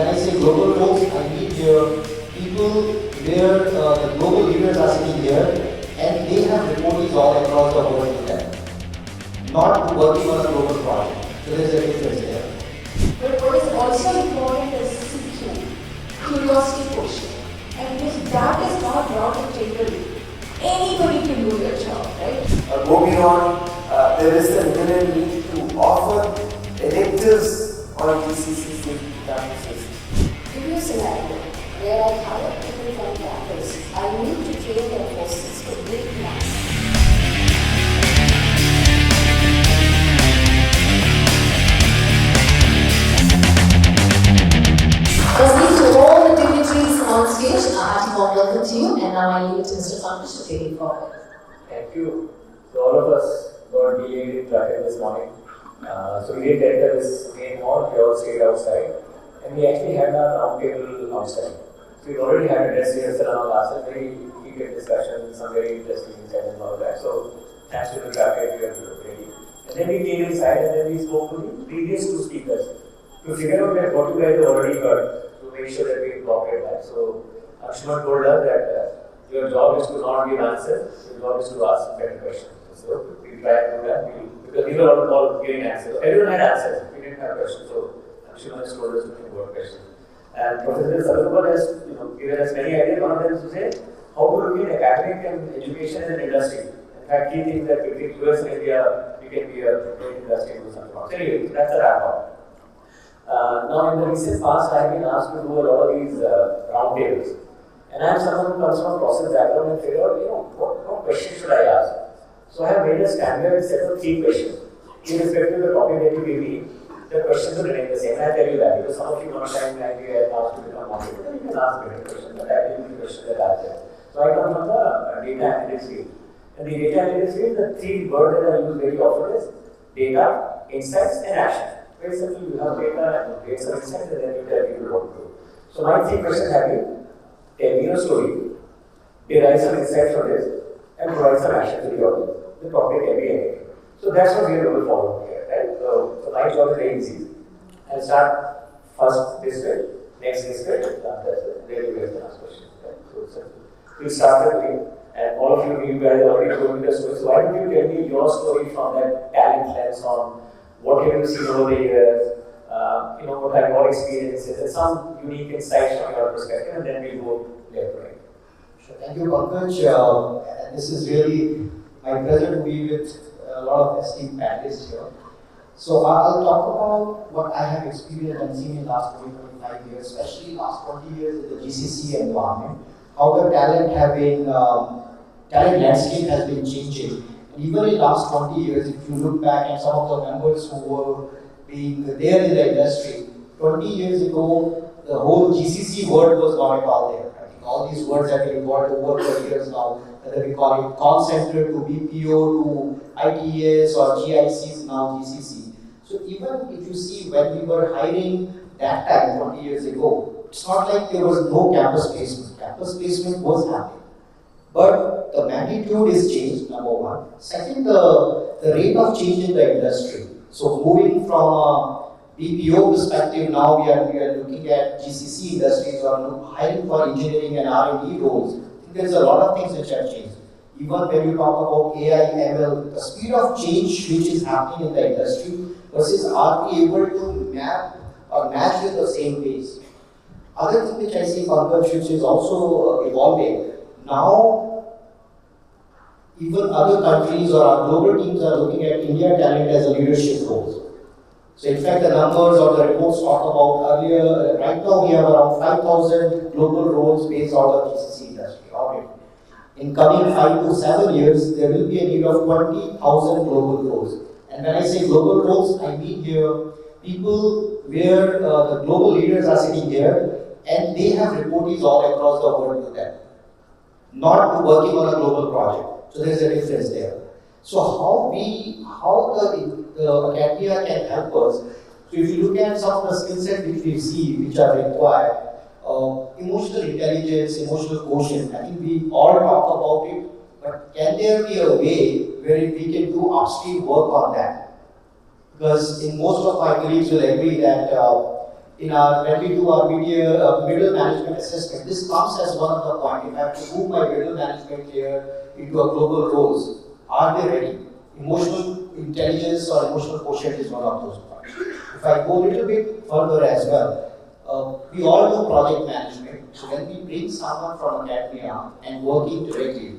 when I say global roles, I mean people where the global leaders are sitting here and they have reportees all across the world with them, not working on a global project. So there's a difference there. But what is also important is CQ, curiosity quotient. And if that is not brought to the table, anybody can do your job, right? Go beyond, there is an imminent need to offer electives on GCCs and IT Services. Give you a scenario where I hire people from campus, I need to train their forces to break mass. Listening to all the dignitaries on stage, a hearty warm welcome to you, and now I leave it to Mr. Pankaj to take it forward. Thank you. So all of us got delayed in traffic this morning. So we didn't enter this main hall, we all stayed outside. And we actually had a round table outside. So we already had a dress rehearsal on last night, very heated discussion, some very interesting insights and all that. So thanks to the traffic, we are ready. And then we came inside and then we spoke to the previous two speakers to figure out that what you guys have already heard, to make sure that we incorporate that. So Anshuman told us that your job is to not give answers, your job is to ask better questions. So we tried to do that because we were all giving answers. Everyone had answers, we didn't have questions. So Anshuman has told us to think about questions. And Professor Saraswati has given us many ideas. One of them is to say how to look at academic and education as an industry. In fact, he thinks that between US and India, we can be a great industry and do something else. Anyway, that's a wrap up. Now, in the recent past, I have been asked to do a lot of these roundtables. And I am someone who comes from process background and figure out, what questions should I ask? So I have made a standard set of 3 questions. Irrespective of the topic that you give me, the questions will remain the same. And I tell you that because some of you one time might be asked to become marketer, then you can ask different questions, but that will be the question that I ask them. So I come from the data analytics field. And the data analytics field, the 3 words that I use very often is data, insights, and action. Very simple, you have data and create some insights and then you tell people what to do. So my 3 questions have been, tell me your story, derive some insights from this, and provide some action to the audience. The topic can be anything. So that's what we are going to follow here, right? So my job is very easy. I'll start first this way, next this way, that's it. Then you guys can ask questions. Right? So it's simple. We'll start with me, and all of you guys already told me the story. So why don't you tell me your story from that talent lens on what have you seen over the years, what have your experiences, and some unique insights from your perspective, and then we'll go left to right. Sure. Thank you, Pankaj. And this is really my pleasure to be with a lot of esteemed panelists here. So I'll talk about what I have experienced and seen in the last 20-25 years, especially last 20 years in the GCC environment, how the talent landscape has been changing. Even in the last 20 years, if you look back at some of the members who were being there in the industry, 20 years ago, the whole GCC word was not at all there. I think all these words have been evolved over the years now, whether we call it call center to BPO to ITS or GICs, now GCC. So even if you see when we were hiring that time 20 years ago, it's not like there was no campus placement. Campus placement was happening. But the magnitude is changed, number one. Second, the rate of change in the industry. So moving from a BPO perspective, now we are looking at GCC industries or hiring for engineering and R&D roles. I think there's a lot of things which have changed. Even when you talk about AI, ML, the speed of change which is happening in the industry versus are we able to map or match with the same pace. Other thing which I see, Pankaj, which is also evolving. Now, even other countries or our global teams are looking at India talent as a leadership role. So in fact, the numbers or the reports talk about earlier, right now we have around 5,000 global roles based out of GCC industry already. In coming 5 to 7 years, there will be a need of 20,000 global roles. And when I say global roles, I mean here people where the global leaders are sitting here and they have reportees all across the world with them. Not working on a global project. So there's a difference there. So how the academia can help us. So if you look at some of the skill sets which we see, which are required, emotional intelligence, emotional quotient, I think we all talk about it, but can there be a way where we can do upstream work on that? Because in most of my colleagues will agree that when we do our middle management assessment, this comes as one of the points. If I have to move my middle management here into a global roles, are they ready? Emotional intelligence or emotional quotient is one of those points. If I go a little bit further as well, we all do project management. So when we bring someone from academia and working directly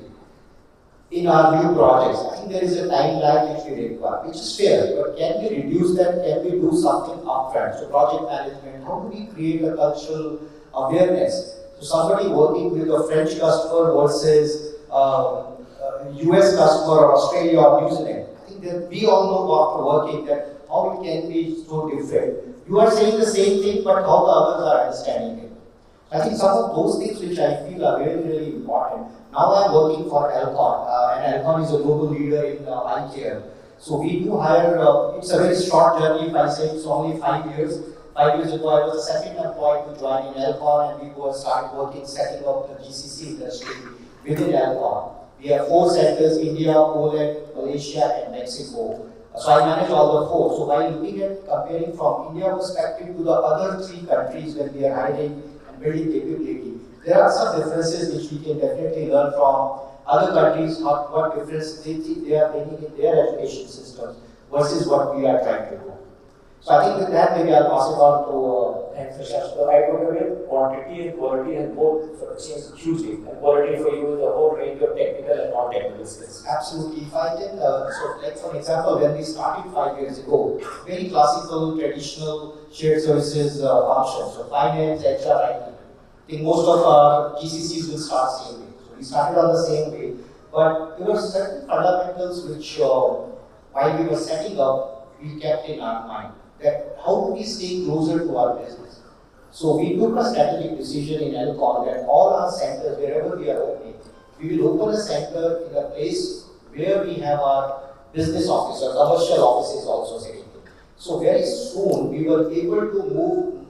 in our new projects, I think there is a time lag which we require, which is fair, but can we reduce that? Can we do something upfront? So project management, how do we create a cultural awareness? So somebody working with a French customer versus US customer or Australia or New Zealand, I think that we all know after working that how it can be so different. You are saying the same thing, but how the others are understanding it. I think some of those things which I feel are very, really important. Now I'm working for Alcon, and Alcon is a global leader in eye care. So we do hire, it's a very short journey if I say it's only 5 years. 5 years ago I was the second employee to join in Alcon, and we started working, setting up the GCC industry within Alcon. We have 4 centers, India, Poland, Malaysia and Mexico. So I manage all the 4. So by looking at comparing from India perspective to the other 3 countries when we are hiring and building capability, there are some differences which we can definitely learn from other countries, what difference they are bringing in their education systems versus what we are trying to do. So I think with that, maybe I'll pass it on to... Thanks, Prashant. So I would agree, quantity and quality have both sort of changed hugely. And quality for you is a whole range of technical and non-technical skills. Absolutely. If I can, so like for example, when we started 5 years ago, very classical, traditional shared services functions, so finance, HR, IT. I think most of our GCCs will start same way. So we started on the same way, but there were certain fundamentals which, while we were setting up, we kept in our mind. That how do we stay closer to our business? So we took a strategic decision in Alcon that all our centers, wherever we are opening, we will open a center in a place where we have our business office or commercial offices also sitting. So very soon we were able to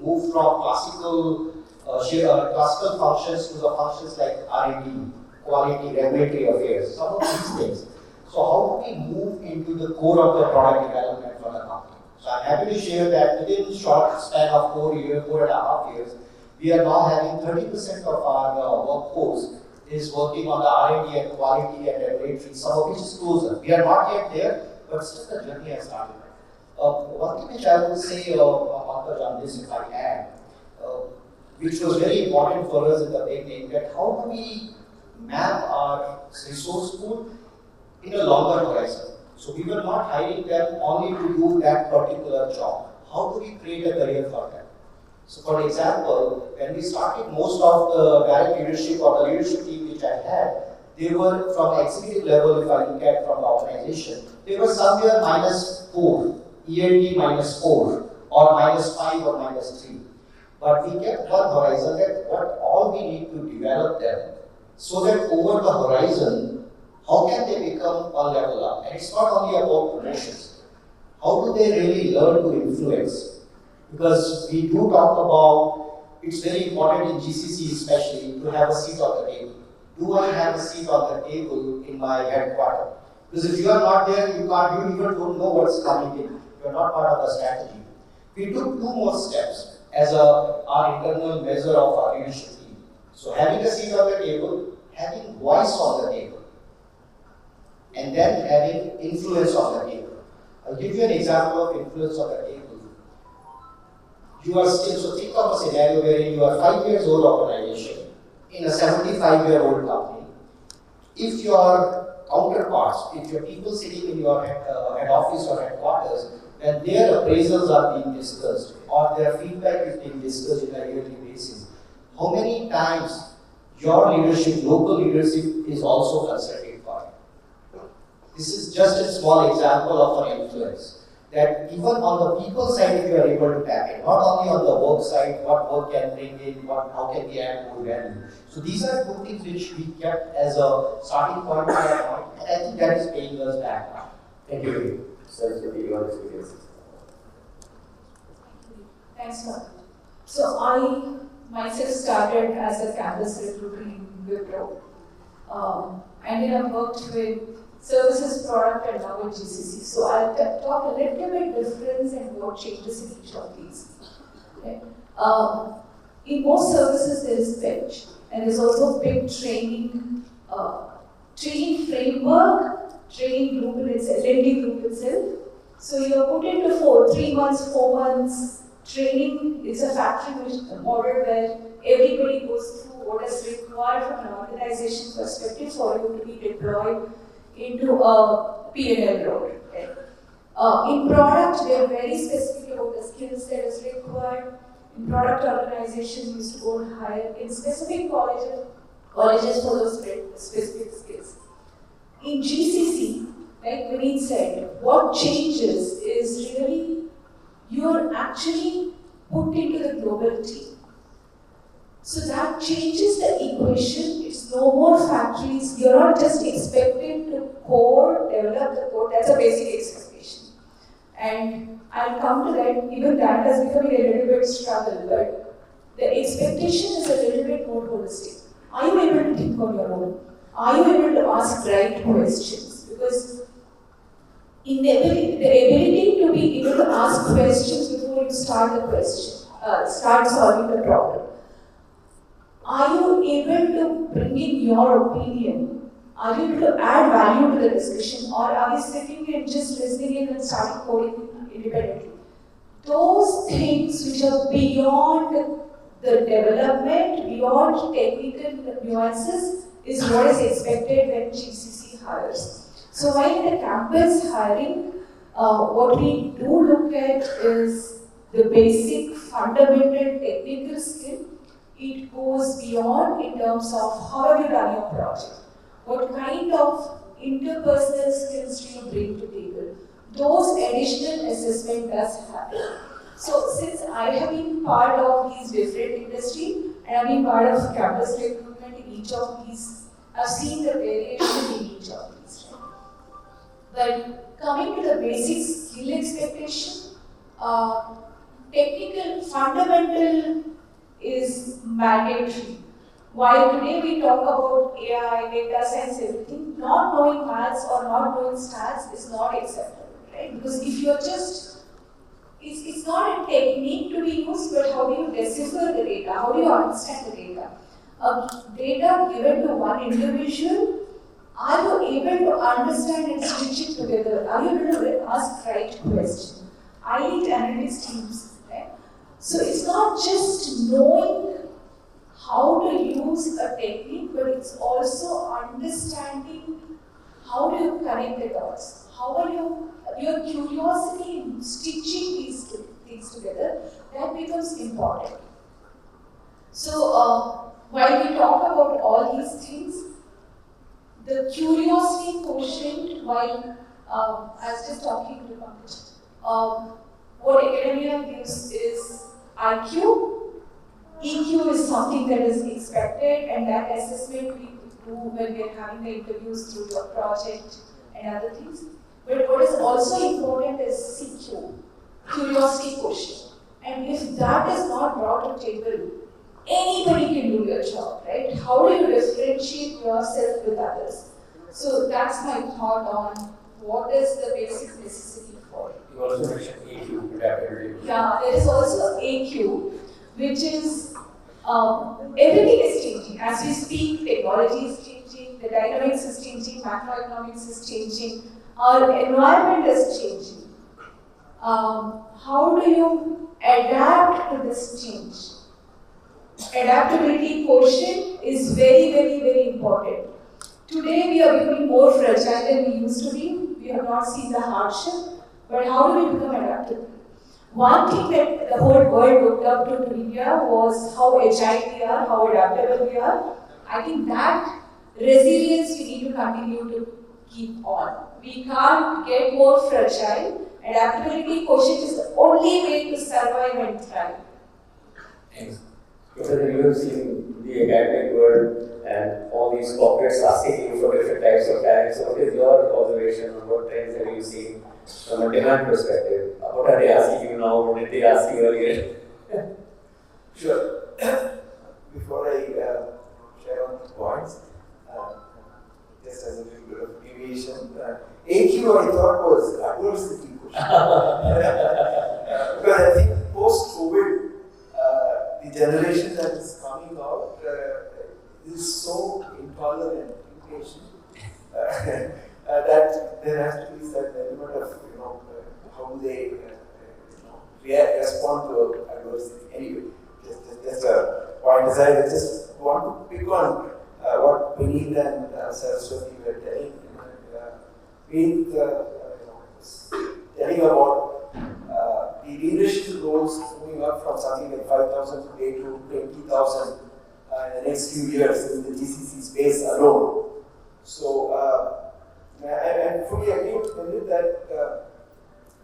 move from classical functions to the functions like R&D, quality, regulatory affairs, some of these things. So how do we move into the core of the product development for the company? So I'm happy to share that within short span of 4.5 years, we are now having 30% of our workforce is working on the R&D and quality and regulatory, some of which is closer. We are not yet there, but still the journey has started. One thing which I would say, Pankaj, on this, if I add, which was very important for us in the beginning, that how do we map our resource pool in a longer horizon? So we were not hiring them only to do that particular job. How do we create a career for them? So for example, when we started, most of the direct leadership or the leadership team which I had, they were from executive level, if I look at from the organization, they were somewhere -4, ELT -4, or -5 or -3. But we kept one horizon that what all we need to develop them so that over the horizon, how can they become a level up? And it's not only about promotions. How do they really learn to influence? Because we do talk about, it's very important in GCC especially, to have a seat on the table. Do I have a seat on the table in my headquarters? Because if you are not there, you even don't know what's coming in. You are not part of the strategy. We took 2 more steps as our internal measure of our leadership team. So having a seat on the table, having voice on the table, and then having influence on the table. I'll give you an example of influence on the table. You are still, so think of a scenario wherein you are 5 years old organization in a 75-year-old company. If your counterparts, if your people sitting in your head office or headquarters, when their appraisals are being discussed or their feedback is being discussed in a yearly basis, how many times your leadership, local leadership is also considered? This is just a small example of an influence. That even on the people side, if you are able to tap in, not only on the work side, what work can bring in, how can we add more value. So these are 2 things which we kept as a starting point for our point, and I think that is paying us back now. Thank you, Saraswati, your experiences. Thanks, Pankaj. So I myself started as a campus recruiter in Wipro, and then I worked with services, product, and now with GCC. So I'll talk a little bit difference and what changes in each of these. Okay. In most services, there is bench, and there's also big training framework, training group in itself, L&D group itself. So you're put into 3 months, 4 months training. It's a factory model where everybody goes through what is required from an organization perspective for you to be deployed into a P&L role. Okay? In product, we are very specific about the skills that is required. In product organization, we used to go and hire in specific colleges for those specific skills. In GCC, like Vineeth said, what changes is really you're actually put into the global team. So that changes the equation. It's no more factories. You're not just expected to develop the code. That's a basic expectation. And I'll come to that. Even that has become a little bit struggle, but the expectation is a little bit more holistic. Are you able to think on your own? Are you able to ask right questions? Because the ability to be able to ask questions before you start the question, start solving the problem. Are you able to bring in your opinion? Are you able to add value to the discussion, or are we sitting and just listening in and starting coding independently? Those things which are beyond the development, beyond technical nuances, is what is expected when GCC hires. So while in the campus hiring, what we do look at is the basic fundamental technical skill. It goes beyond in terms of how have you done your project, what kind of interpersonal skills do you bring to the table. Those additional assessment does happen. So since I have been part of these different industries and I've been part of campus recruitment in each of these, I've seen the variation in each of these. But coming to the basic skill expectation, technical fundamental is mandatory. While today we talk about AI, data science, everything, not knowing maths or not knowing stats is not acceptable, right? Because if you're just, it's not a technique to be used, but how do you decipher the data? How do you understand the data? Data given to one individual, are you able to understand and stitch it together? Are you able to ask right questions? I lead analytics teams, right? So it's not just knowing how to use a technique, but it's also understanding how do you connect the dots. How are your curiosity in stitching these two things together, that becomes important. So while we talk about all these things, the curiosity quotient, while I was just talking to Pankaj, what academia gives is IQ. EQ is something that is expected, and that assessment we do when we are having the interviews through your project and other things. But what is also important is CQ, curiosity quotient. And if that is not brought to table, anybody can do your job, right? How do you differentiate yourself with others? So that's my thought on what is the basic necessity for it. You also mentioned AQ, adaptability. Yeah, there is also AQ, which is everything is changing. As we speak, technology is changing, the dynamics is changing, macroeconomics is changing, our environment is changing. How do you adapt to this change? Adaptability quotient is very, very, very important. Today we are becoming more fragile than we used to be. We have not seen the hardship, but how do we become adaptable? One thing that the whole world looked up to India was how agile we are, how adaptable we are. I think that resilience we need to continue to keep on. We can't get more fragile. Adaptability quotient is the only way to survive and thrive. Thanks. Because you have seen the academic world and all these corporates asking you for different types of talents. So what is your observation on what trends have you seen from a demand perspective? What are they asking you now? What did they ask you earlier? Sure. Before I share on the points, just as a little bit of deviation, AQ I thought was adversity quotient. Because I think post-COVID, generation that is coming out is so intolerant, impatient, that there has to be certain element of, how do they respond to adversity. Anyway, just a point aside, I just want to pick on what Vineeth and Saraswati were telling. Vineeth telling about the leadership roles moving up from something like 5,000 today to 20,000 in the next few years in the GCC space alone. So, I fully agree with Vineeth that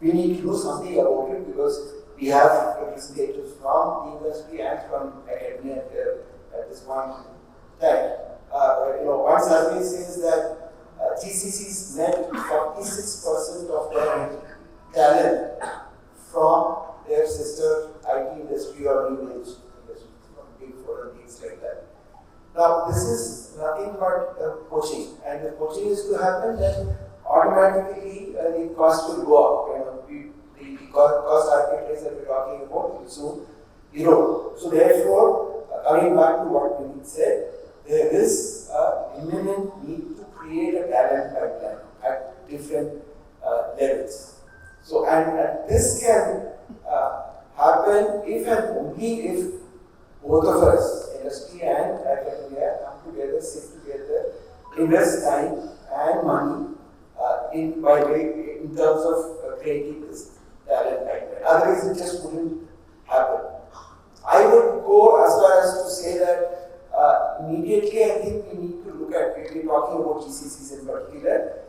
we need to do something about it because we have representatives from the industry and from academia at this point in time. One survey says that GCCs met 46% of their talent from their sister IT industry or new age industry, big four and things like that. Now, this is nothing but coaching, and if coaching is to happen, then automatically the cost will go up. The cost architects that we're talking about will soon erode. So, therefore, coming back to what Vineeth said, there is an imminent need to create a talent pipeline at different levels. So, and this can happen if and only if both of us, industry and academia, come together, sit together, invest time and money in terms of creating this talent pipeline. Otherwise, it just wouldn't happen. I would go as far as to say that immediately, I think we need to look at, we're talking about GCCs in particular,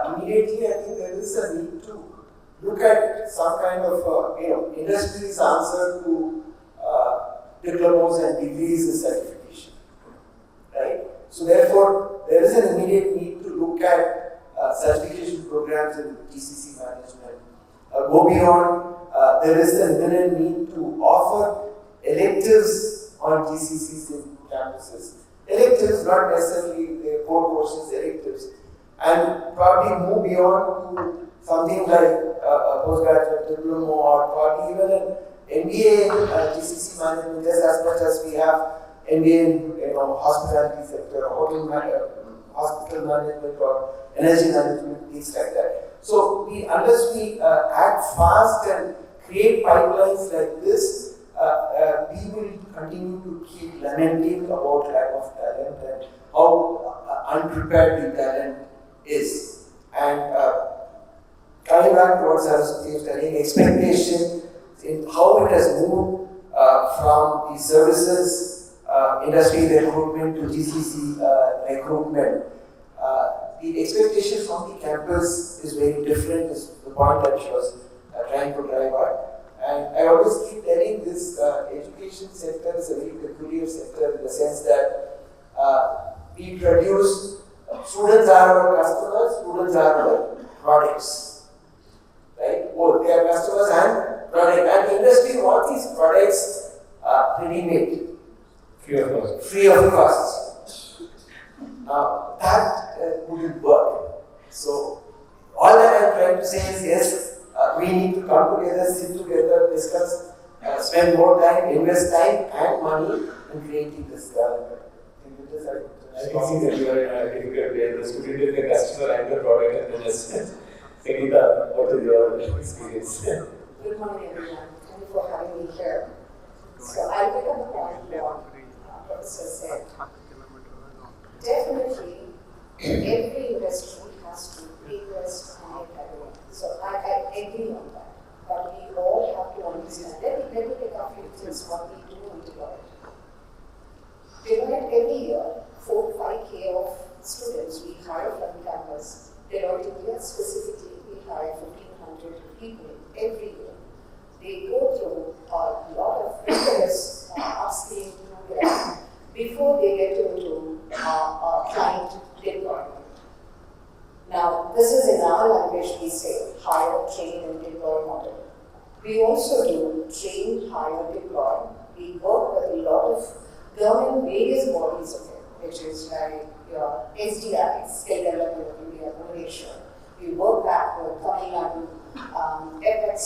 immediately I think there is a need to look at some kind of, industry's answer to diplomas and degrees and certification, right? So therefore, there is an immediate need to look at certification programs in GCC management. Go beyond, there is an imminent need to offer electives on GCCs in campuses. Electives, not necessarily the core courses, electives, and probably move beyond to something like a postgraduate diploma or probably even an MBA in GCC management, just as much as we have MBA in hospitality sector, hospital management or energy management, things like that. So unless we act fast and create pipelines like this, we will continue to keep lamenting about lack of talent and how unprepared the talent is. And coming back to what Saraswati was telling, expectation in how it has moved from the services industry recruitment to GCC recruitment. The expectation from the campus is very different, is the point that she was trying to drive at. And I always keep telling this education sector is a very peculiar sector in the sense that we produce, students are our customers, students are our products. Right? Both, they are customers and product. And the industry wants these products ready-made. Free of cost. Free of cost. Now, that wouldn't work. So, all that I'm trying to say is yes, we need to come together, sit together, discuss, spend more time, invest time and money in creating this talent. I think that you are in a difficult way. The student is the customer and the product, and then just Sangeetha, what is your experience? Good morning, everyone. Thank you for having me here. So I'll pick up the point what Professor said. Definitely, every industry has to invest in academia. So I agree on that. But we all have to understand. Let me take a few things what we do in Deloitte. Deloitte every year, 4 to 5K of students we hire from campus. Deloitte India specifically, we hire 1,500 people every year. They go through a lot of rigorous upskilling program before they get into client deployment. Now, this is in our language we say hire, train and deploy model. We also do train, hire, deploy. We work with a lot of government various bodies of it, which is like your SDI, Skill Development of India, Malaysia. We work backward, Tamil Nadu, FX,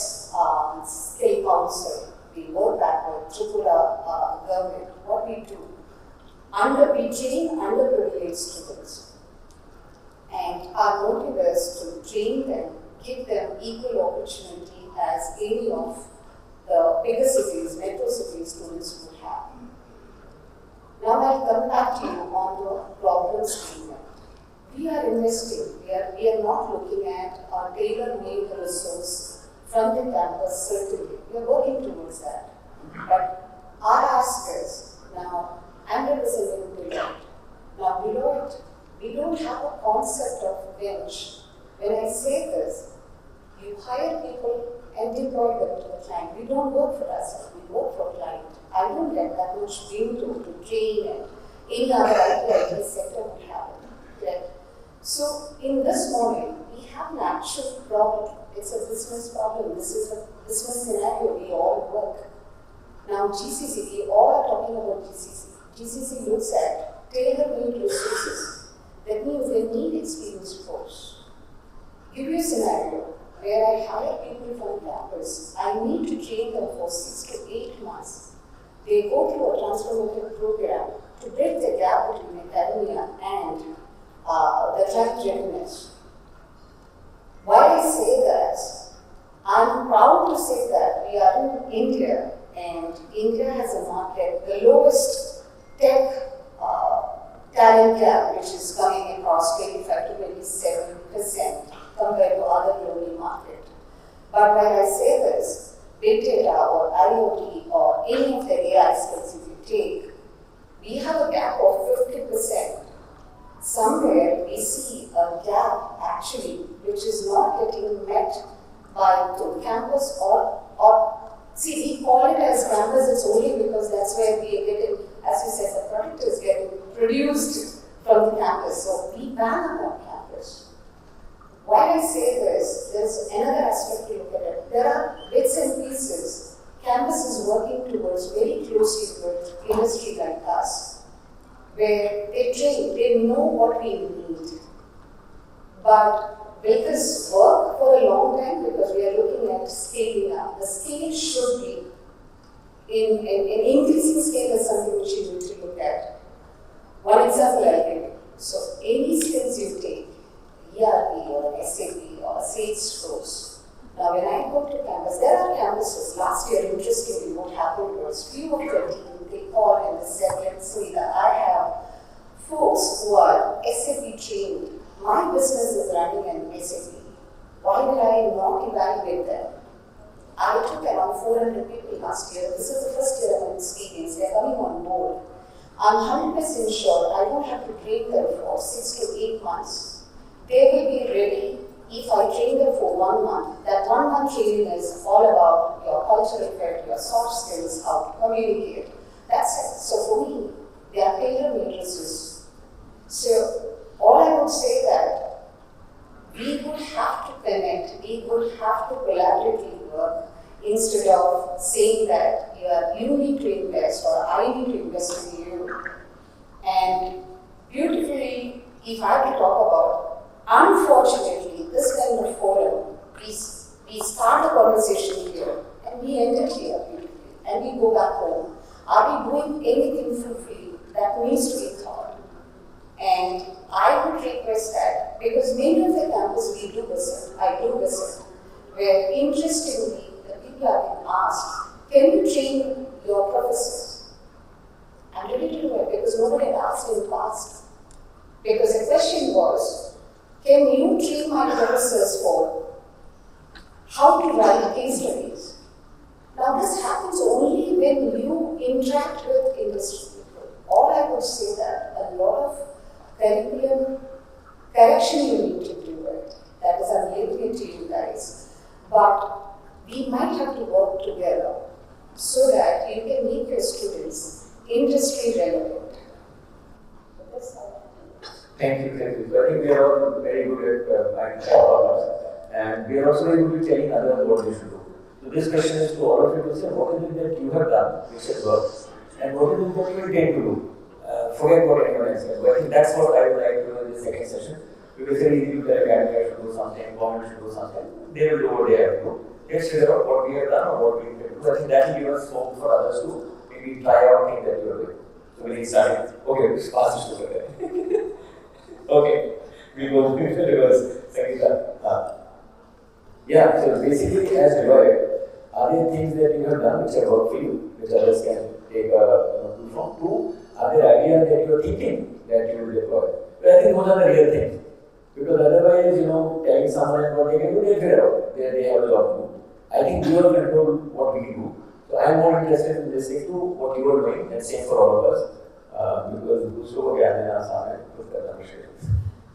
Skill Council, we work backward, Tripura government, what we do, we train underprivileged students. And our motive is to train them, give them equal opportunity as any of the bigger cities, metro city students would have. Now I'll come back to you on the problem statement. We are investing, we are not looking at our tailor-made resource from the campus, certainly. We are working towards that. But our ask is, now, I'm representing Deloitte. Now, Deloitte, we don't have a concept of bench. When I say this, you hire people and deploy them to the client. We don't work for ourselves, we work for client. I don't get that much window to train and any other IT sector would have it. Right? So, in this moment, we have an actual problem. It's a business problem. This is a business scenario. We all work. Now, GCC, we all are talking about GCC. GCC looks at tailor-made resources. That means they need experienced folks. Give you a scenario where I hire people from campus. I need to train them for 6 to 8 months. They go through a transformative program to bridge the gap between academia and the client readiness. Why I say that, I'm proud to say that we are in India, and India has a market, the lowest tech talent gap, which is coming across 25 to 27% compared to other global market. But when I say this, big data or IoT or any of the AI skills if you take, we have a gap of 50%. Somewhere we see a gap actually which is not getting met by the campus or see, we call it as campus, it's only because that's where we are getting, as you said, the product is getting produced from the campus. So we ban upon campus. Why I say this, there's another aspect to look at it. There are bits and pieces. Campus is working towards very closely with industry like us, where they train, they know what we need. But will this work for a long time? Because we are looking at scaling up. The scale should be, in increasing scale is something which you need to look at. One example I'll give you. So any skills you take, ERP or SAP or Salesforce. Now when I go to campus, there are campuses. Last year, interestingly, what happened was few of the team, they called and they said, let's see that I have folks who are SAP trained. My business is running an SAP. Why will I not evaluate them? I took around 400 people last year. This is the first year of experience. They're coming on board. I'm 100% sure I don't have to train them for 6 to 8 months. They will be ready if I train them for 1 month. That 1 month training is all about your cultural fit, your soft skills, how to communicate. That's it. So for me, they are tailor-made resources. So all I would say that we would have to connect, we would have to collaboratively work instead of saying that you need to invest or I need to invest in you. And beautifully, if I have to talk about, unfortunately, this kind of forum, we start a conversation here and we end it here beautifully and we go back home. Are we doing anything fulfilling? That needs to be thought. And I would request that, because many of the campuses we do visit, I do visit, where interestingly, the people have been asked, can you train your professors? I'm ready to do it because nobody had asked in the past. Because the question was, can you train my professors for how to write case studies? Now this happens only when you interact with industry people. Or I would say that a lot of curriculum correction you need to do it. That is, I'm leaving it to you guys. But we might have to work together so that you can make your students industry relevant. Thank you. So I think we are all very good at identifying problems, and we are also very good at telling others what they should do. So this question is to all of you to say, what is it that you have done, which has worked, and what is it that you intend to do? Forget what anyone else says. But I think that's what I would like to do in this second session. Because it's very easy to tell academia should do something, government should do something. They will do what they have to do. let's figure out what we have done or what we can do. I think that will give us hope for others to maybe try out things that you are doing. So we started. Okay, just pass this over there. Okay, we go in reverse. Sangeetha. Yeah, so basically, as Deloitte, are there things that you have done which have worked for you, which others can take a tool from? Two, are there ideas that you are thinking that you will deploy? But I think those are the real things. Because otherwise, telling someone what they can do, they figure out. They have a lot to do. I think we all control what we do. So I am more interested in listening to what you are doing, and same for all of us. Because दूसरों को ज्ञान देना आसान है, खुद करना मुश्किल है.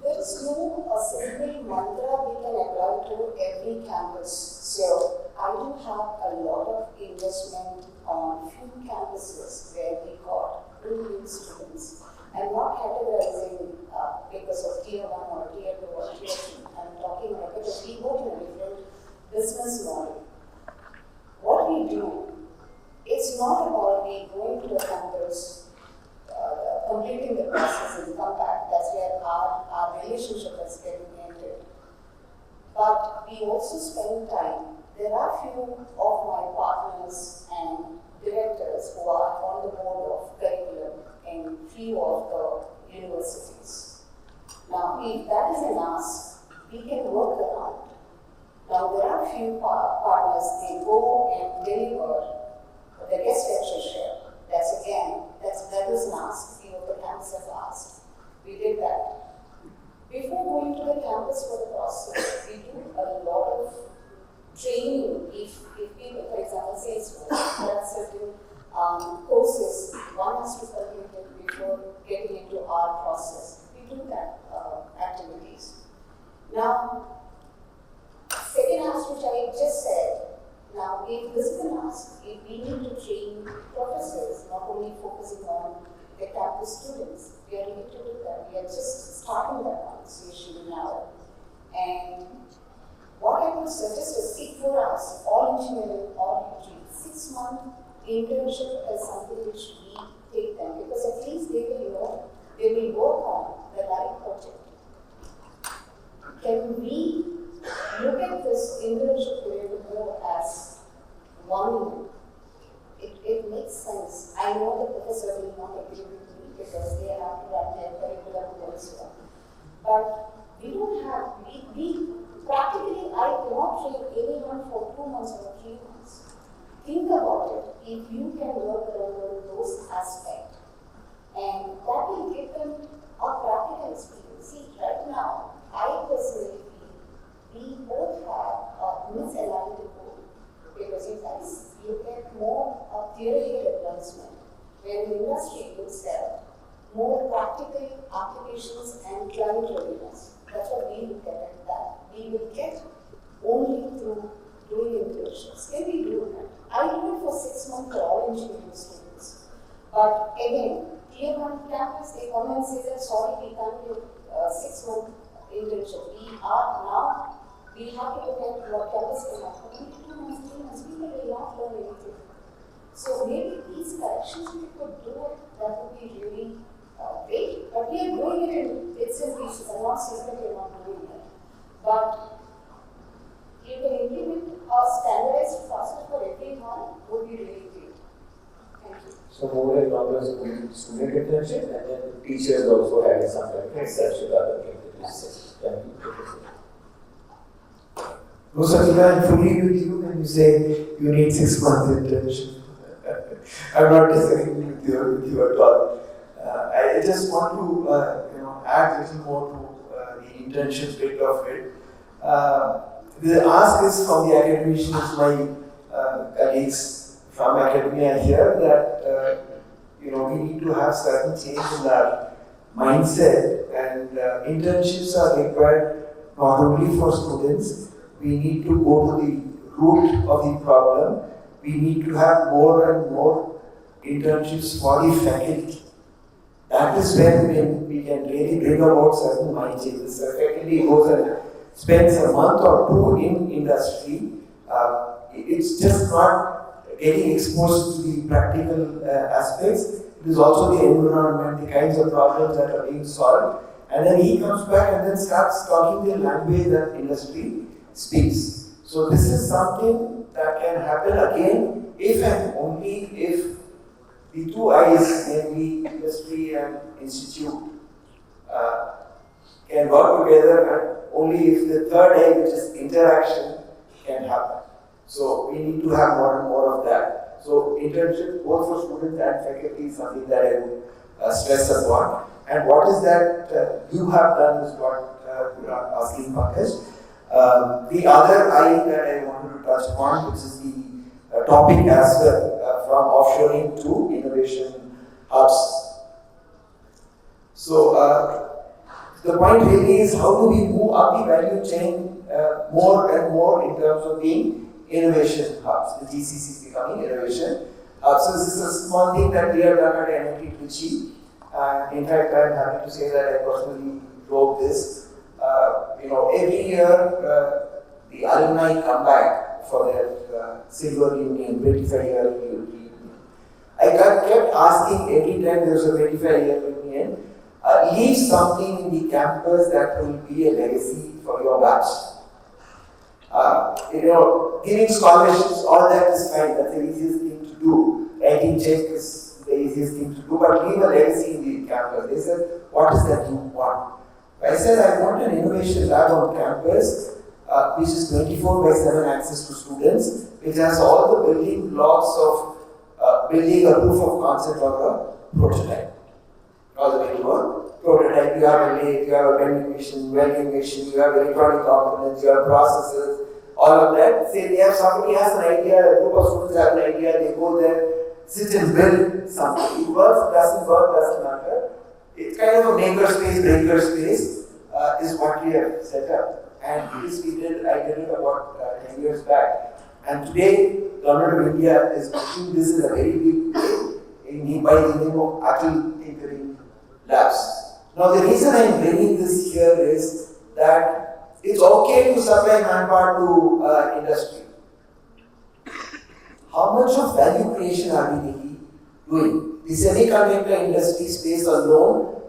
There is no single mantra we can apply to every campus. So I do have a lot of investment on few campuses where we got brilliant students. I'm not categorizing because of tier 1 or tier 2 or tier 3. I'm talking about because we work in a different business model. What we do, it's not about me going to the campus, completing the process and come back. That's where our relationship is getting ended. But we also spend time. There are few of my partners and directors who are on the board of curriculum in few of the universities. Now, if that is an ask, we can work around. Now, there are few partners, they go and deliver the guest lectureship. That was an ask, few of the campuses have asked. We did that. Before going to the campus for the process, we do a lot of training. If people, for example, Salesforce, there are certain courses one has to complete it before getting into our process. We do that activities. Now, second ask which I just said, now if this is an ask, if we need to train professors, not only focusing on the campus students, we are ready to do that. We are just starting that conversation now. And what I would suggest is, for us, all engineering, all history, 6-month internship is something which we take them, because at least they will know, they will work on the live project. Can we look at this internship period more as 1 year? It makes sense. I know the professor will not agree with me because they have to run their curriculum also. But we don't have, we practically, I cannot train anyone for 2 months or 3 months. Think about it, if you can work around those aspects, and that will give them a practical experience. See, right now, I personally feel we both have a misaligned goal, because you guys, you get more theoretical advancement, where the industry looks at more practical applications and client readiness. That's what we look at that. We will get only through doing internships. Can we do that? I do it for 6 months for all engineering students. But again, tier 1 campus, they come and say that, sorry, we can't do 6-month internship. We have to look at what campus can offer. Only 2 months, 3 months, people will not learn anything. So maybe these corrections we could do it, that would be really great. But we are doing it in bits and pieces. I'm not saying that we are not doing it. But you can implement a standardized process for everyone would be really great. Thank you. So more and longer student internship, and then teachers also having some kind of research with other things. Thank you. No, Sangeetha, I'm fully with you when you say you need 6-month internship. I'm not disagreeing with you at all. I just want to add a little more to the internship bit of it. The ask is from the academicians, my colleagues from academia here, that we need to have certain change in our mindset, and internships are required not only for students. We need to go to the root of the problem. We need to have more and more internships for the faculty. That is when we can really bring about certain mind changes. The faculty goes and spends a month or 2 in industry. It's just not getting exposed to the practical aspects. It is also the environment, the kinds of problems that are being solved. And then he comes back and then starts talking the language that industry speaks. So this is something that can happen again if and only if the two I's, namely industry and institute, can work together, and only if the third I, which is interaction, can happen. So we need to have more and more of that. So internship both for students and faculty is something that I would stress upon. And what is that you have done is what you are asking, Pankaj. The other I that I wanted to touch upon, which is the topic as well, from offshoring to innovation hubs. So the point really is, how do we move up the value chain more and more in terms of being innovation hubs, the GCCs becoming innovation hubs. So this is a small thing that we have done at NIT Trichy. In fact, I am happy to say that I personally drove this. Every year the alumni come back for their silver union, 25-year union. I kept asking every time there was a 25-year union, leave something in the campus that will be a legacy for your batch. Giving scholarships, all that is fine, that's the easiest thing to do. Writing check is the easiest thing to do, but leave a legacy in the campus. They said, what is that you want? I said, I want an innovation lab on campus, which is 24/7 access to students, which has all the building blocks of building a proof of concept or a prototype. All the way to a prototype, you have a lathe, you have a vending machine, you have electronic components, you have processes, all of that. Say somebody has an idea, a group of students have an idea, they go there, sit and build something. It works, doesn't matter. It's kind of a maker space, breaker space, is what we have set up. And this I did it about 10 years back. And today, Government of India is making this in a very big way, by the name of Atal Tinkering Labs. Now, the reason I am bringing this here is that it's okay to supply manpower to industry. How much of value creation are we really doing? The semiconductor industry space alone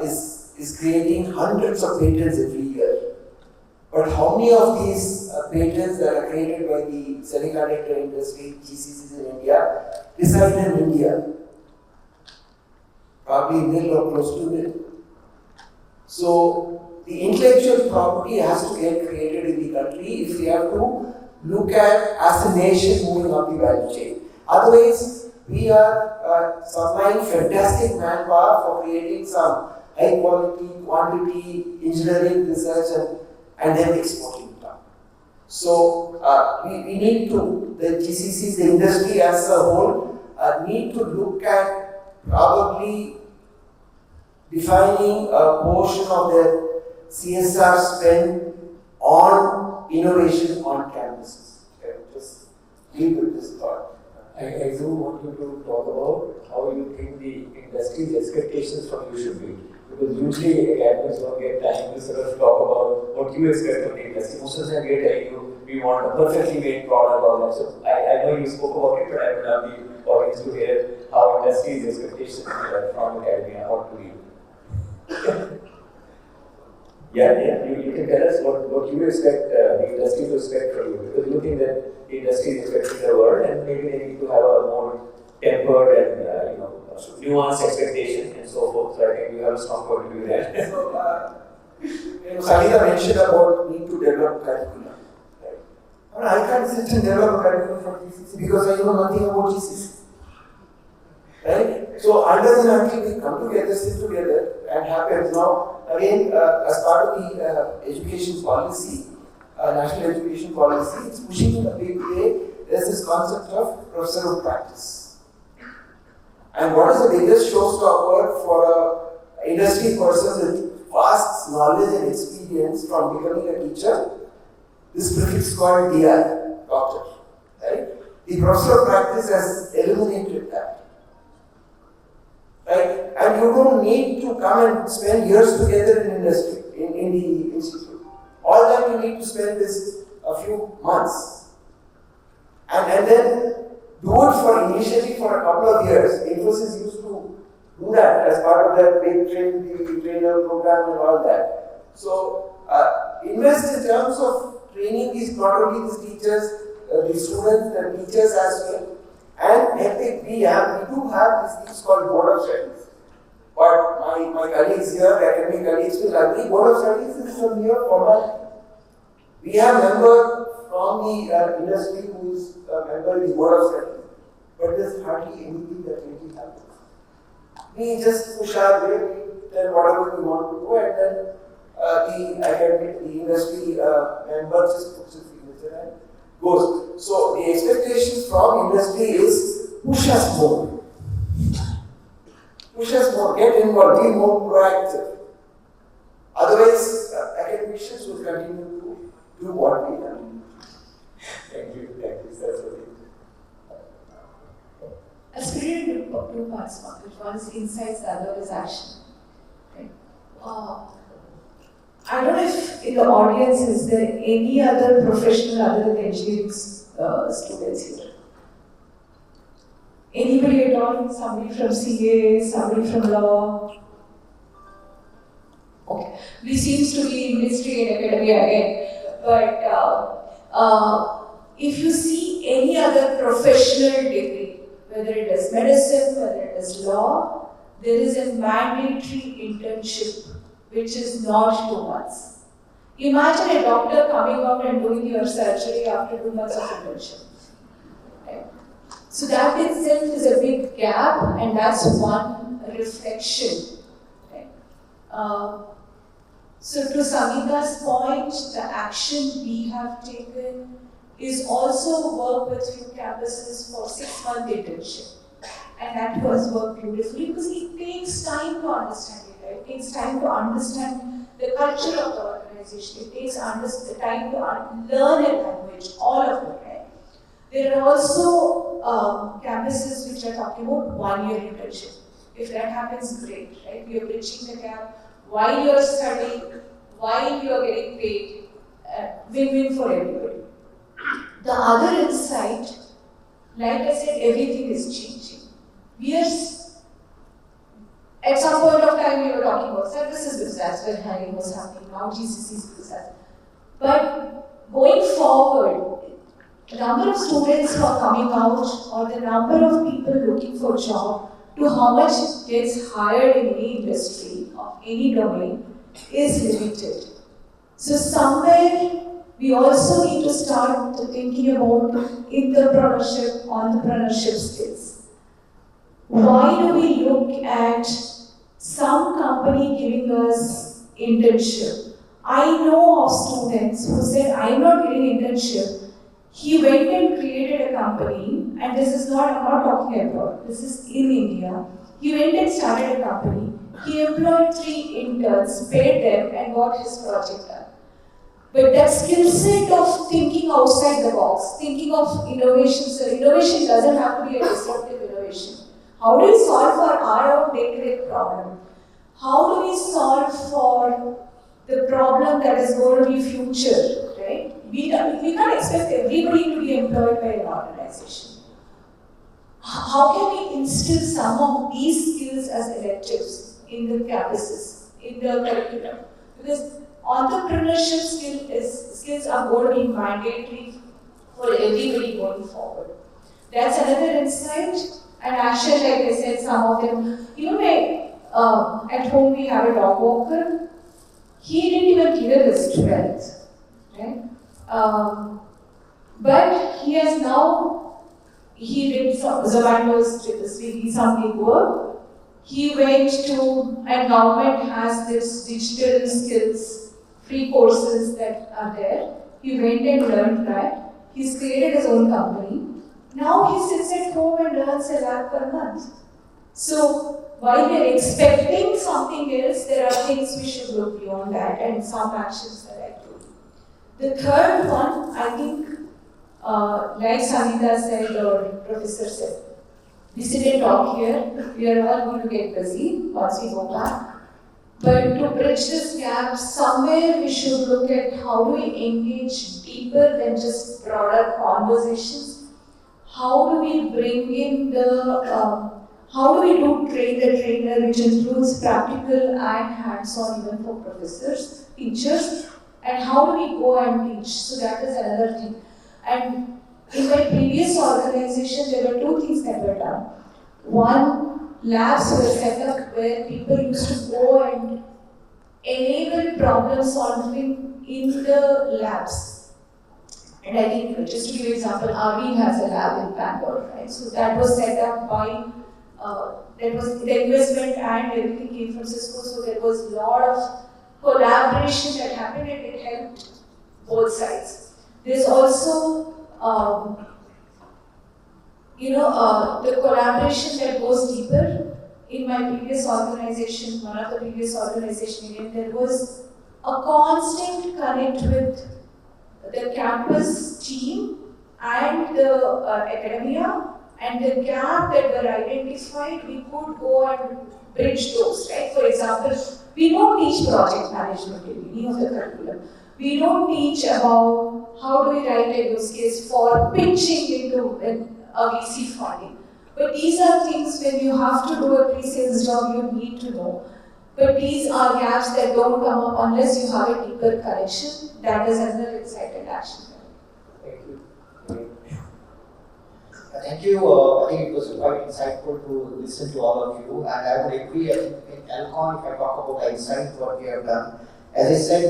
is creating hundreds of patents every year. But how many of these patents that are created by the semiconductor industry, GCCs in India, reside in India? Probably nil or close to nil. So the intellectual property has to get created in the country if we have to look at as a nation moving up the value chain. Otherwise, we are supplying fantastic manpower for creating some high quality, quantity, engineering research and then exporting it out. So we need to, the GCCs, the industry as a whole, need to look at probably defining a portion of their CSR spend on innovation on campuses. Okay, just leave with this thought. I do want you to talk about how you think the industry's expectations from you should be. Because usually academics don't get time to sort of talk about what you expect from the industry. Most of the time we are telling you we want a perfectly made product or that. So I know you spoke about it, but I would love the audience to hear how industry's expectations from academia. What do you? You can tell us what you expect the industry to expect from you, because you think that the industry is expecting the world and maybe they need to have a more tempered and nuanced expectation and so forth. So I think you have a strong point of view there. So, Sangeetha mentioned about need to develop curricula. Right? I can't sit and develop a curriculum for GCC because I know nothing about GCC. Right? So unless and until we come together, sit together, and happens now, again, as part of the education policy, national education policy, it's pushing in a big way. There's this concept of professor of practice. And what is the biggest showstopper for an industry person with vast knowledge and experience from becoming a teacher? This prefix called DR, doctor. Right? The professor of practice has eliminated that. Right? And you don't need to come and spend years together in industry, in the institute. All that you need to spend is a few months. And then do it for initially for a couple of years. Infosys used to do that as part of their big trainer program and all that. So invest in terms of training these not only these teachers, the students, the teachers as well. And ethic, we do have these things called board of studies. But my colleagues here, academic colleagues will agree, board of studies is a mere formality. We have a member from the industry who is a member in the board of studies, but there's hardly anything that really happens. We just push our way, we tell whatever we want to do, and then the academic, the industry member just puts his signature and goes. So the expectation from industry is push us more. Push us more, get involved, be more proactive. Otherwise, academicians will continue to do what we do. Thank you, Saraswati. A spirit in two parts, Pankaj. One is insights, the other is action. Right? I don't know if in the audience is there any other professional other than engineering students here. Anybody at all? Somebody from CA, somebody from law? Okay. We seems to be in industry and academia again. But if you see any other professional degree, whether it is medicine, whether it is law, there is a mandatory internship which is not 2 months. Imagine a doctor coming out and doing your surgery after 2 months of internship. Right? So that itself is a big gap, and that's one reflection. Right? So to Sangeetha's point, the action we have taken is also work with few campuses for 6-month internship. And that was worked beautifully because it takes time to understand it, right? It takes time to understand the culture of the organization. It takes time to learn a language, all of it, right? There are also campuses which are talking about 1-year internship. If that happens, great, right? We are bridging the gap while you are studying, while you are getting paid, win-win for everybody. The other insight, like I said, everything is changing. We are, at some point of time, we were talking about services because that's where hiring was happening, now GCCs because that's. But going forward, the number of students who are coming out or the number of people looking for job to how much gets hired in any industry of any domain is limited. So somewhere we also need to start thinking about entrepreneurship skills. Why do we look at some company giving us internship? I know of students who said, I'm not getting internship. He went and created a company, and this is not, I'm not talking about, this is in India. He went and started a company. He employed 3 interns, paid them, and got his project done. But that skill set of thinking outside the box, thinking of innovation, so innovation doesn't have to be a disruptive innovation. How do we solve for our own day-to-day problem? How do we solve for the problem that is going to be future, right? We can't expect everybody to be employed by an organization. How can we instill some of these skills as electives in the campuses, in the curriculum? Because entrepreneurship skills are going to be mandatory for everybody going forward. That's another insight. And action, like I said, some of them, at home we have a dog walker. He didn't even clear his 12th, right? But he has now, he did some Zomato's, Swiggy, some big work. He went to, and government has this digital skills, free courses that are there. He went and learned that. He's created his own company. Now he sits at home and earns $1 lakh per month. So while we are expecting something else, there are things we should look beyond that and some actions that I do. The third one, I think, like Sangeetha said or Professor said, we sit and talk here, we are all going to get busy once we go back. But to bridge this gap, somewhere we should look at how do we engage deeper than just broader conversations. How do we bring in how do we do train the trainer, which includes practical and hands-on even for professors, teachers, And how do we go and teach? So that is another thing. And in my previous organization, there were two things that were done. One, labs were set up where people used to go and enable problem solving in the labs. And I think, just to give you an example, RV has a lab in Bangalore, right? So that was set up by, that was the investment and everything came from Cisco, so there was a lot of collaboration that happened and it helped both sides. There's also, the collaboration that goes deeper. In my previous organization, one of the previous organizations, there was a constant connect with the campus team and the academia, and the gap that were identified, we could go and bridge those, right? For example, we don't teach project management in any of the curriculum. We don't teach about how do we write a use case for pitching into a VC funding. But these are things when you have to do a pre-sales job, you need to know. But these are gaps that don't come up unless you have a deeper connection. That is another insight and action. Thank you. Thank you. I think it was quite insightful to listen to all of you. And I would agree, I think in Alcon, if I talk about the insight, what we have done, as I said,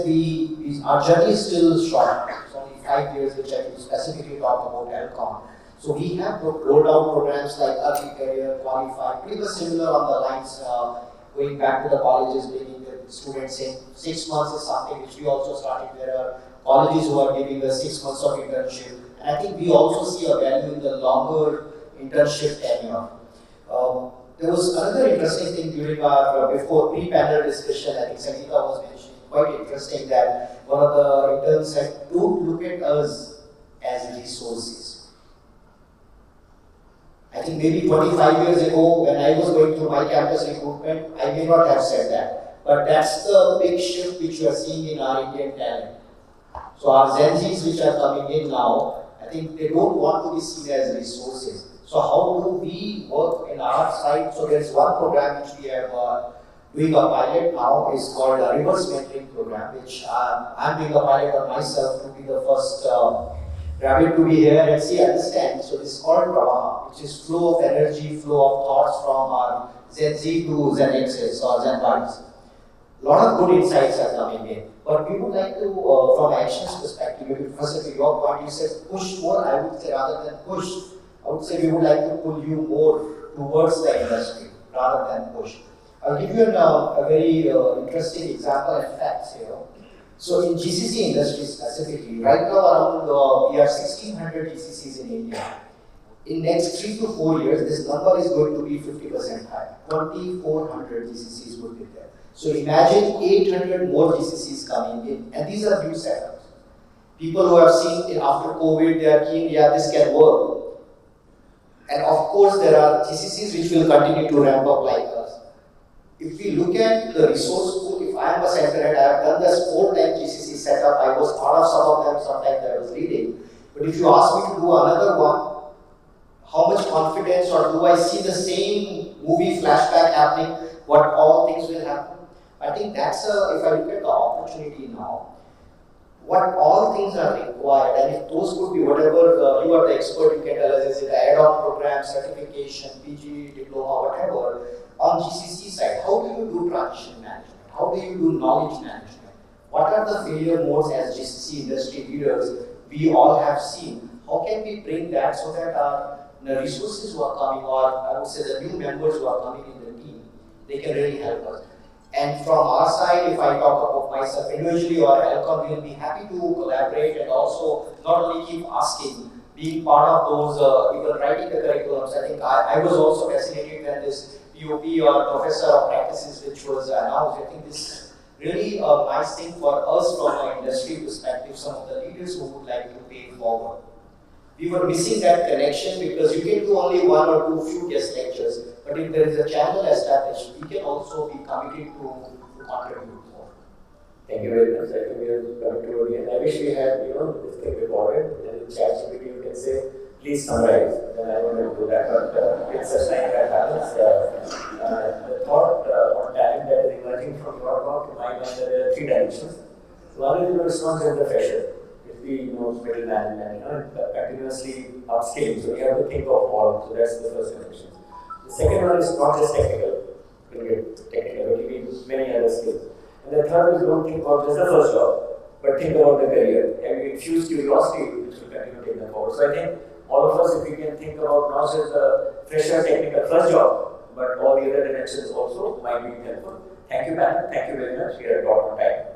our journey is still short. It's only 5 years, which I specifically talk about Alcon. So we have rolled out programs like Early Career, Qualify, pretty much similar on the lines, going back to the colleges, bringing the students in. 6 months is something which we also started. There are colleges who are giving us 6 months of internship. And I think we also see a value in the longer internship tenure. There was another interesting thing during our before pre-panel discussion. I think Sangeetha was mentioning, quite interesting, that one of the interns said, don't look at us as resources. I think maybe 25 years ago, when I was going through my campus recruitment, I may not have said that. But that's the big shift which you are seeing in our Indian talent. So our Gen Zs which are coming in now, I think they don't want to be seen as resources. So how do we work in our side? So there is one program which we have doing a pilot now, is called a reverse mentoring program, which I'm doing a pilot on myself to be the first rabbit to be here and understand. So this is called Pravaha, which is flow of energy, flow of thoughts from our Gen Z to Gen Xs or Gen Ys. A lot of good insights are coming in. But we would like to, from actions perspective, maybe first of your point, you said push more. I would say rather than push, I would say we would like to pull you more towards the industry rather than push. I'll give you a very interesting example and facts here. So in GCC industry specifically, right now around we have 1,600 GCCs in India. In next 3 to 4 years, this number is going to be 50% higher. 2,400 GCCs will be there. So imagine 800 more GCCs coming in, and these are new setups. People who have seen after COVID, they are keen, yeah, this can work. And of course, there are GCCs which will continue to ramp up like us. If we look at the resource pool, if I am a center head, I have done this 4-time GCC setup. I was part of some of them, sometimes I was leading. But if you ask me to do another one, how much confidence, or do I see the same movie flashback happening, what all things will happen? I think that's if I look at the opportunity now, what all things are required, and if those could be whatever, you are the expert, you can tell us, is it add-on program, certification, PG, diploma, whatever, on GCC side, how do you do transition management? How do you do knowledge management? What are the failure modes as GCC industry leaders we all have seen? How can we bring that so that the resources who are coming, or I would say the new members who are coming in the team, they can really help us? And from our side, if I talk about myself individually or Alcon, we will be happy to collaborate and also not only keep asking, being part of those, even writing the curriculums. I think I was also fascinated when this POP or Professor of Practices which was announced. I think this is really a nice thing for us from an industry perspective, some of the leaders who would like to pay forward. We were missing that connection because you can do only 1 or 2 few guest lectures, but if there is a channel established, we can also be committed to contribute more. Thank you very much. I think we are coming toward the end. I wish we had, this thing recorded, and in ChatGPT you can say, please summarize, then I want to do that, but it's such time that happens. The thought on talent that is emerging from your talk, in my mind, there are 3 dimensions. One is, it's not just the fresher, it's the middle management, continuously upscaling. So we have to think of all. So that's the first condition. The second one is not just technical. You get technical, but you need many other skills. And the third is don't think about just the first job, but think about the career. And you infuse curiosity, which will continue to take them forward. So I think all of us, if we can think about not just the fresher technical first job, but all the other dimensions also might be helpful. Thank you, panel. Thank you very much. We are got on time.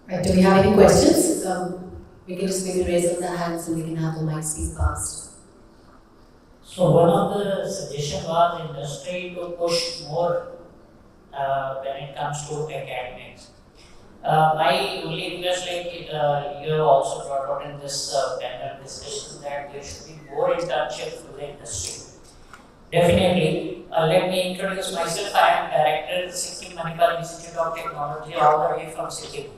Right, do we have any questions? We can just maybe raise the hands and we can have the mics be passed. So one of the suggestions was industry to push more when it comes to academics. My only request, like you have also brought out in this panel discussion, that there should be more internships to the industry. Definitely. Let me introduce myself. I am director of Sikkim Manipal Institute of Technology, all the way from Sikkim.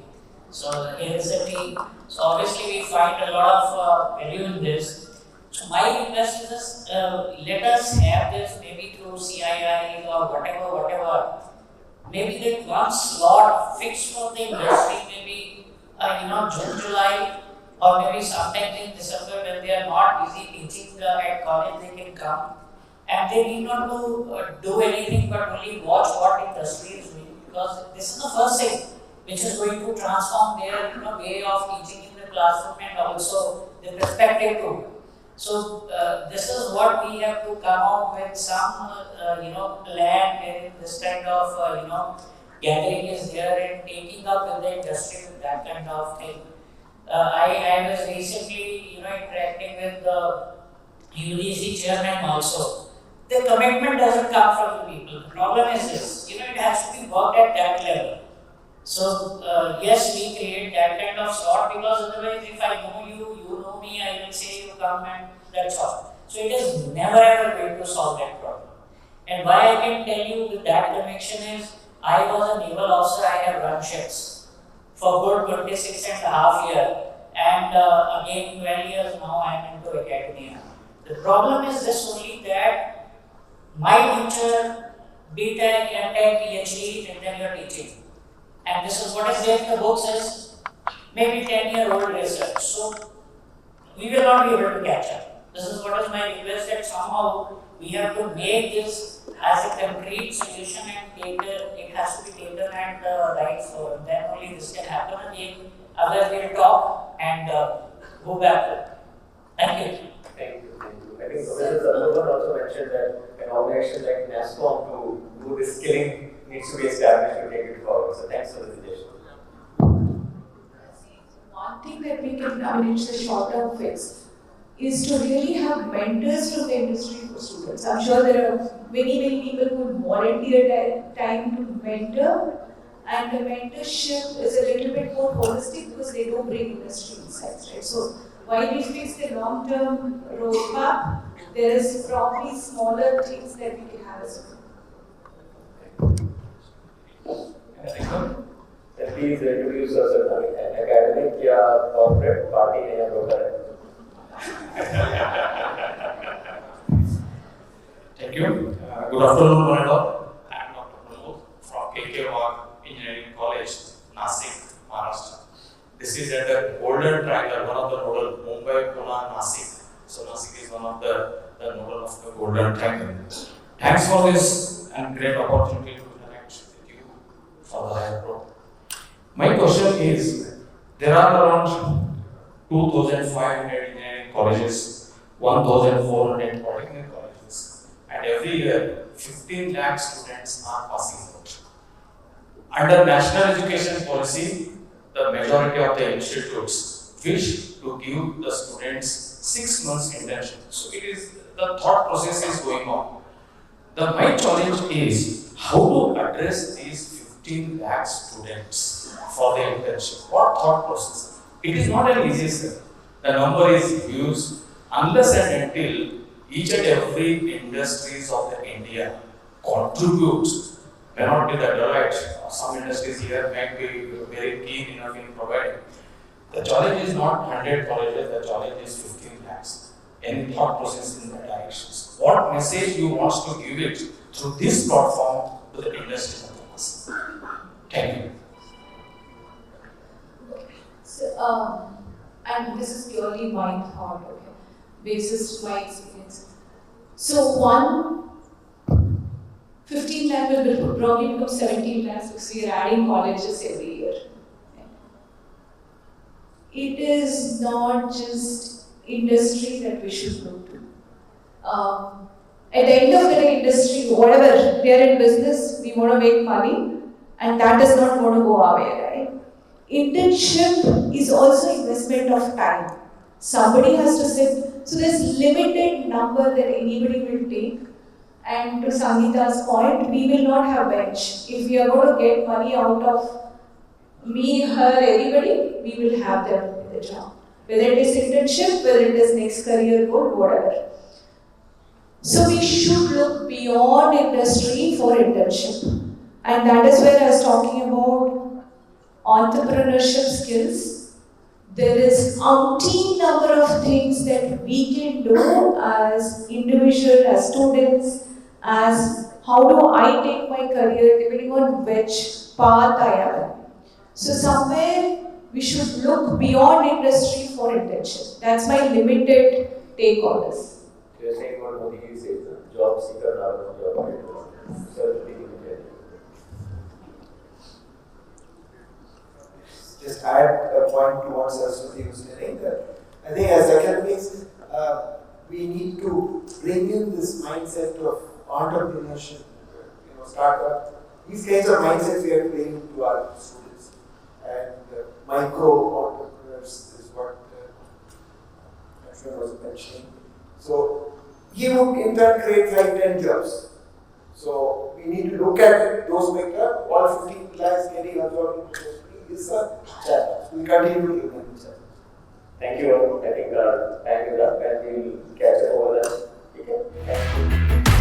So here is the team. So obviously we find a lot of value in this. So my request is let us have this maybe through CII or whatever. Maybe that one slot fixed for the industry, maybe June, July, or maybe sometime in December when they are not busy teaching at college, they can come. And they need not to do anything but only watch what industry is doing, because this is the first thing which is going to transform their way of teaching in the classroom and also the perspective too. So this is what we have to come out with some plan wherein this kind of gathering is there and taking up with the industry with that kind of thing. I was recently interacting with the UGC chairman also. The commitment doesn't come from the people. The problem is this, it has to be worked at that level. So yes, we create that kind of slot, because otherwise if I know you, you know me, I will say you come and that's all. So it is never ever going to solve that problem. And why I can tell you with that connection is, I was a naval officer, I have run ships for good 26 and a half years, and again 12 years now I am into academia. The problem is this only, that my teacher, BTech, MTech, PhD, and then you are teaching. And this is what is there in the books is maybe 10-year-old research. So we will not be able to catch up. This is what is my request, that somehow we have to make this as a complete solution and it has to be taken at the right form. Then only this can happen again. Otherwise we will talk and go back. Thank you. Thank you. I think Professor Saraswati also mentioned that an organization like NASCOM to do this skilling needs to be established to take it forward. So thanks for the suggestion. One thing that we can, it's a short-term fix, is to really have mentors from the industry for students. I'm sure there are many people who would volunteer their time to mentor, and the mentorship is a little bit more holistic because they don't bring industry insights, right? So while we fix the long-term roadmap, there is probably smaller things that we can have as well. Please introduce yourself. Academic or corporate party or broker? Thank you. Good afternoon, one and all. I am Dr. Pramod from KKR Engineering College, Nasik, Maharashtra. This is at the Golden Triangle, one of the nodal, Mumbai, Pune, Nasik. So Nasik is one of the nodal of the Golden Triangle. Thanks for this and great opportunity to connect with you for the higher pro. My question is, there are around 2,500 engineering colleges, 1,400 polytechnic colleges, and every year 15 lakh students are passing out. Under national education policy, the majority of the institutes wish to give the students 6 months internship. So it is, the thought process is going on. My challenge is how to address these 15 lakh students for the internship. What thought process? It is not an easy step. The number is huge unless and until each and every industries of the India contributes may not be the Deloitte. Some industries here might be very keen enough in providing. The challenge is not 100 colleges, the challenge is 15 lakhs. Any thought process in the directions? What message you want to give it through this platform to the industry members? Thank you. So, and this is purely my thought, okay, basis my experience. So 15 lakh will probably become 17 lakhs because we are adding colleges every year. It is not just industry that we should look to. At the end of the day, industry, whatever, we are in business, we want to make money, and that is not going to go away, right? Internship is also investment of time. Somebody has to sit, so there's limited number that anybody will take. And to Sangeetha's point, we will not have bench. If we are going to get money out of me, her, everybody, we will have them in the job. Whether it is internship, whether it is next career goal, whatever. So we should look beyond industry for internship. And that is where I was talking about entrepreneurship skills. There is umpteen number of things that we can do as individuals, as students, as how do I take my career depending on which path I am in. So somewhere we should look beyond industry for internship. That's my limited take on this. You're saying what Modi says, job seeker, not job creator. Just add a point to what Saraswati was telling. I think as academics, we need to bring in this mindset of entrepreneurship, startup. These kinds of mindsets we are to bring to our students. And micro entrepreneurs is what Ashwin was mentioning. So he would in turn create like 10 jobs. So we need to look at those spectra. All 15 lakhs getting absorbed is a challenge. We continue to look at this. Thank you. I think time is up and we'll catch up over there. Okay. Thank you.